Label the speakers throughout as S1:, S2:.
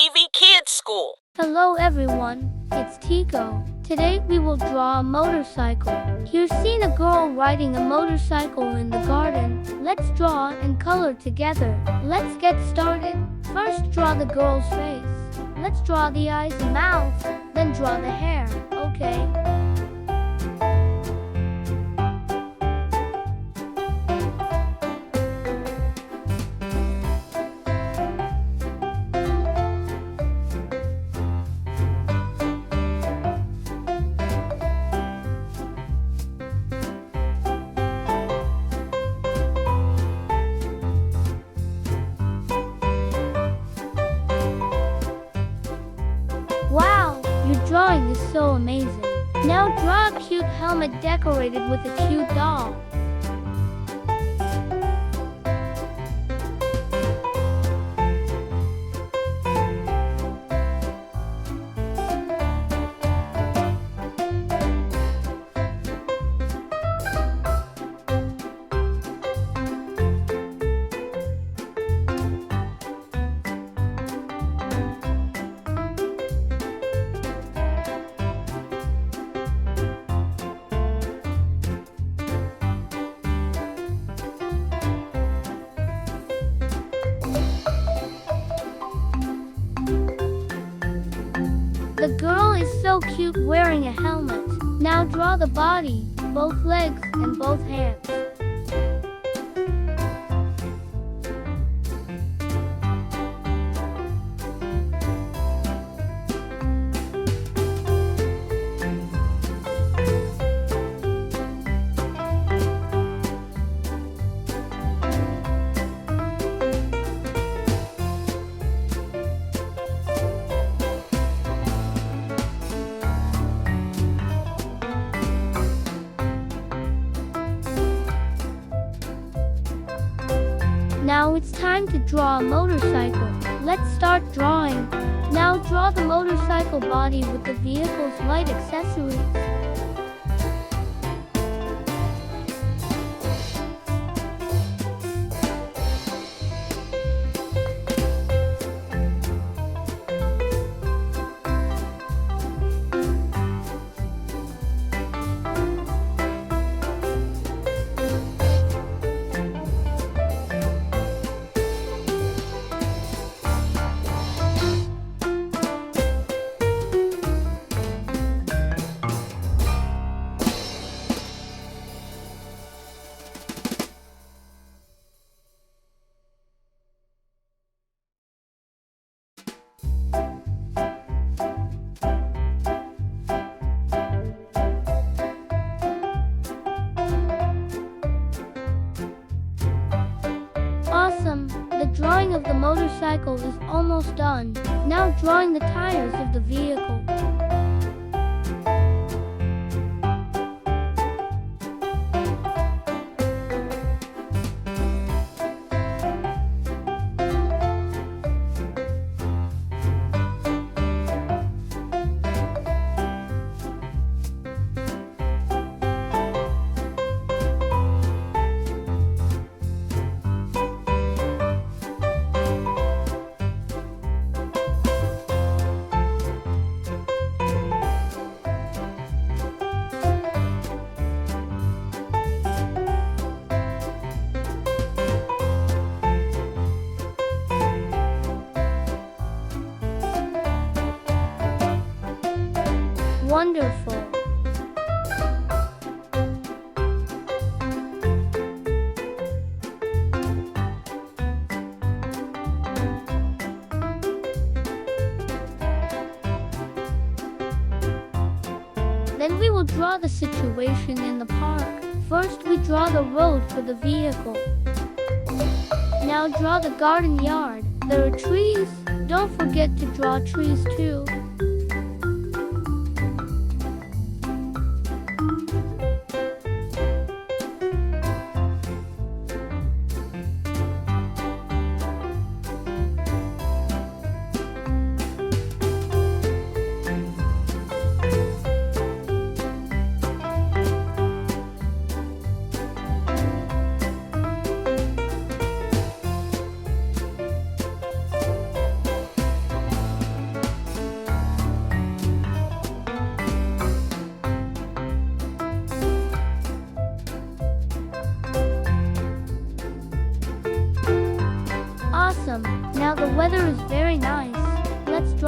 S1: TV Kids School.
S2: Hello everyone, it's Tico. Today we will draw a motorcycle. You've seen a girl riding a motorcycle in the garden. Let's draw and color together. Let's get started. First draw the girl's face. Let's draw the eyes and mouth, then draw the hair, okay? Wow, your drawing is so amazing. Now draw a cute helmet decorated with a cute doll. The girl is so cute wearing a helmet. Now draw the body, both legs and both hands. Now it's time to draw a motorcycle. Let's start drawing. Now draw the motorcycle body with the vehicle's light accessories. Awesome! The drawing of the motorcycle is almost done. Now drawing the tires of the vehicle. Wonderful! Then we will draw the situation in the park. First we draw the road for the vehicle. Now draw the garden yard. There are trees. Don't forget to draw trees too.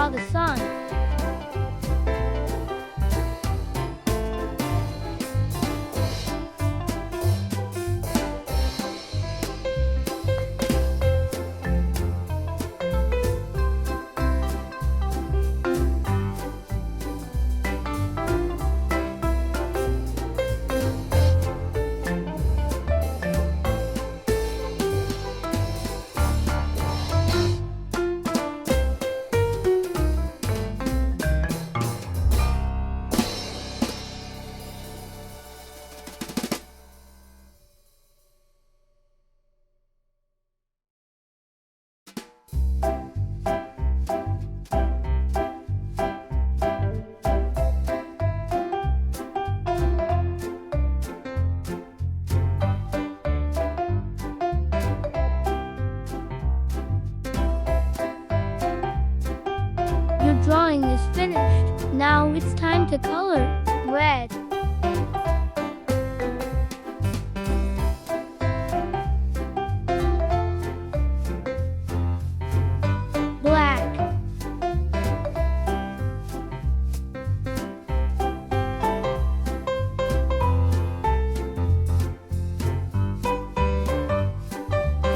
S2: draw the sun. Your drawing is finished. Now it's time to color. Red, black,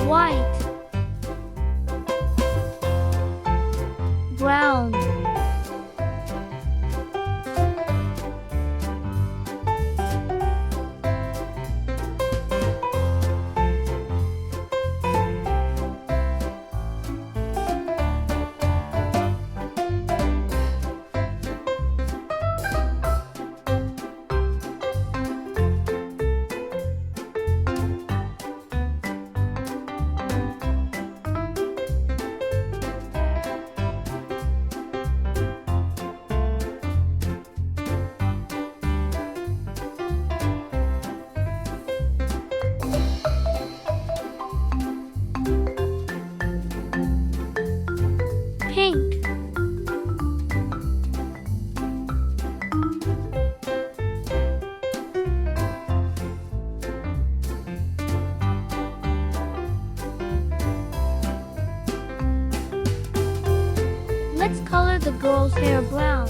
S2: white, brown, pink, let's color the girl's hair brown.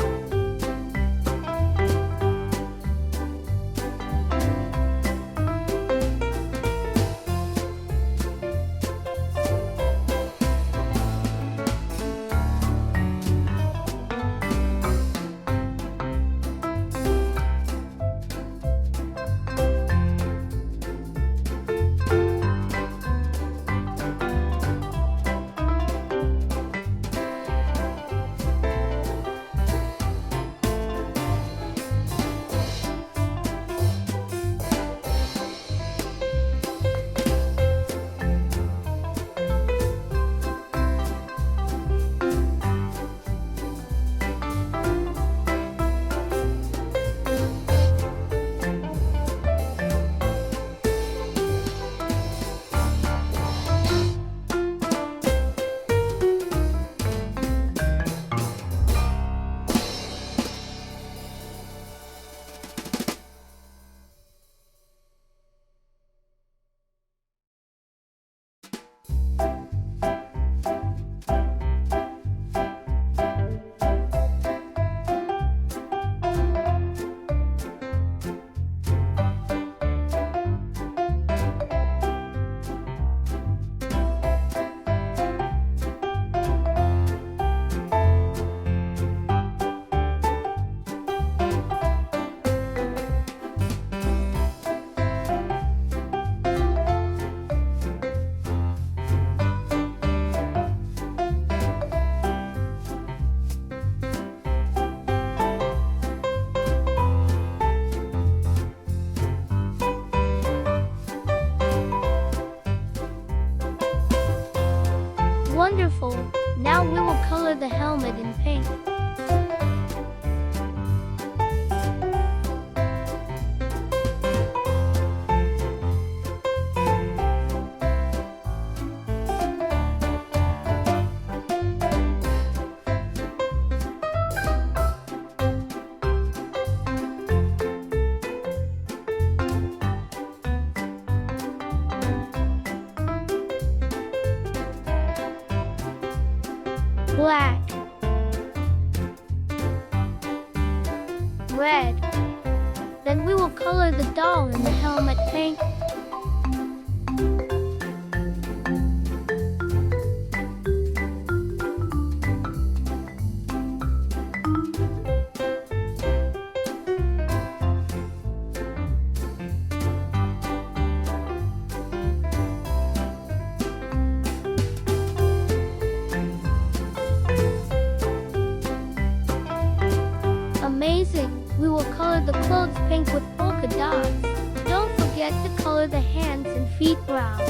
S2: Wonderful! Now we will color the helmet in pink. Black, red. Then we will color the doll in the helmet pink. Amazing! We will color the clothes pink with polka dots. Don't forget to color the hands and feet brown.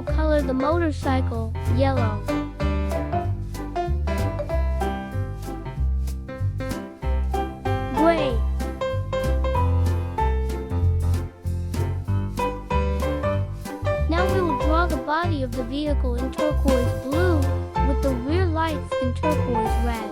S2: Color the motorcycle yellow. Gray. Now we will draw the body of the vehicle in turquoise blue with the rear lights in turquoise red.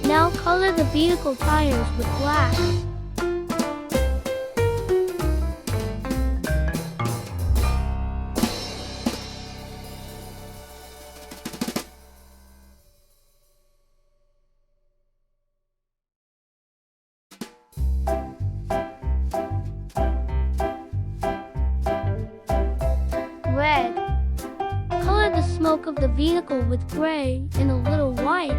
S2: Now color the vehicle tires with black. Red. Color the smoke of the vehicle with gray and a little white.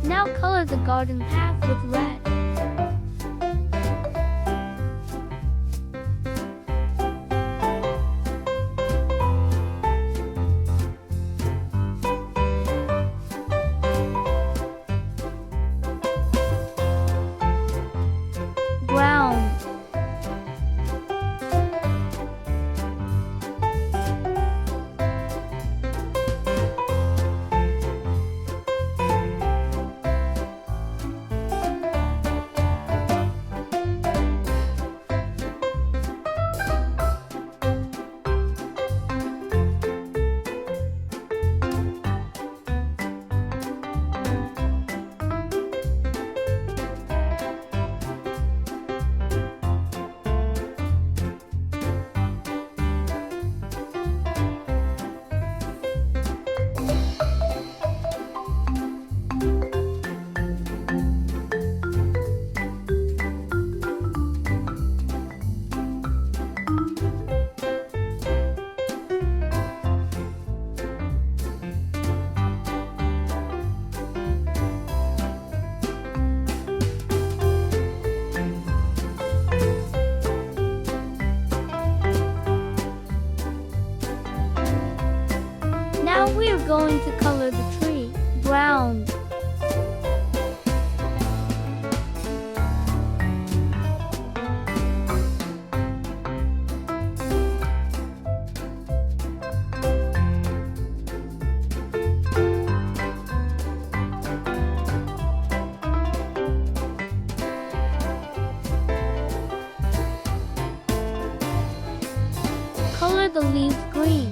S2: Now color the garden path with red. Brown. Now we are going to color the tree brown. Color the leaves green.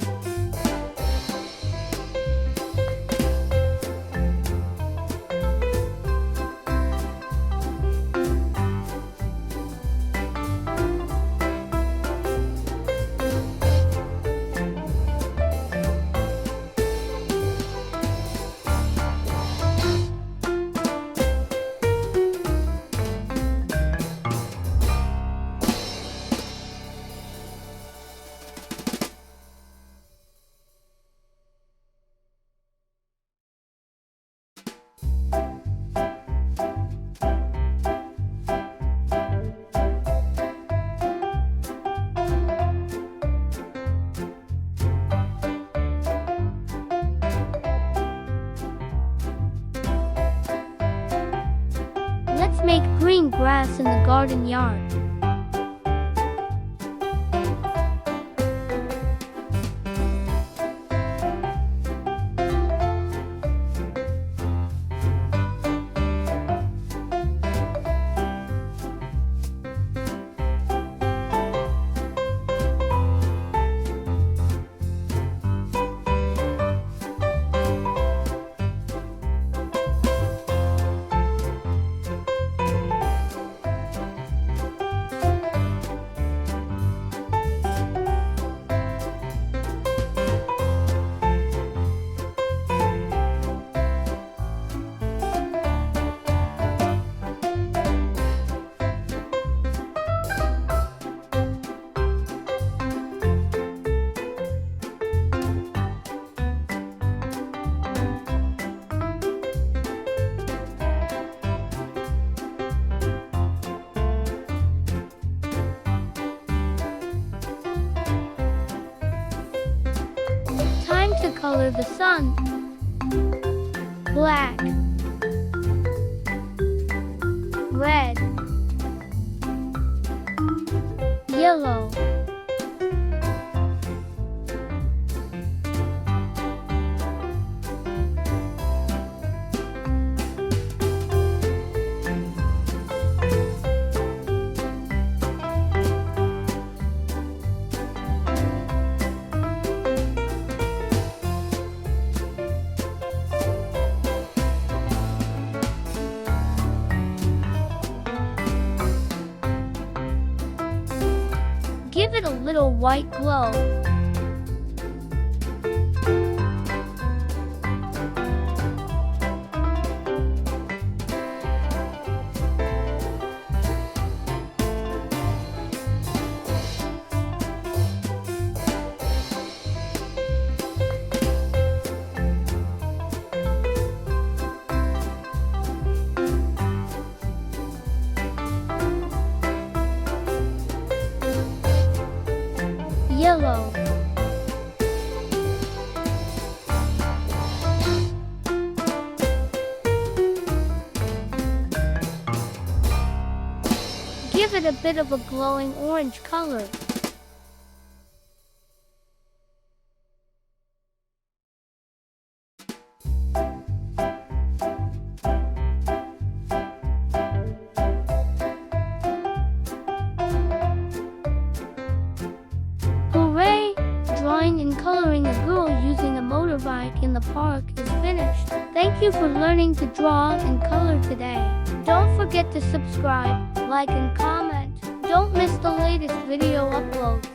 S2: Let's make green grass in the garden yard. Time to color the sun. Black, red, yellow, give it a little white glow. it a bit of a glowing orange color. Hooray! Drawing and coloring a girl using a motorbike in the park is finished. Thank you for learning to draw and color today. Don't forget to subscribe, like and comment. Don't miss the latest video uploads.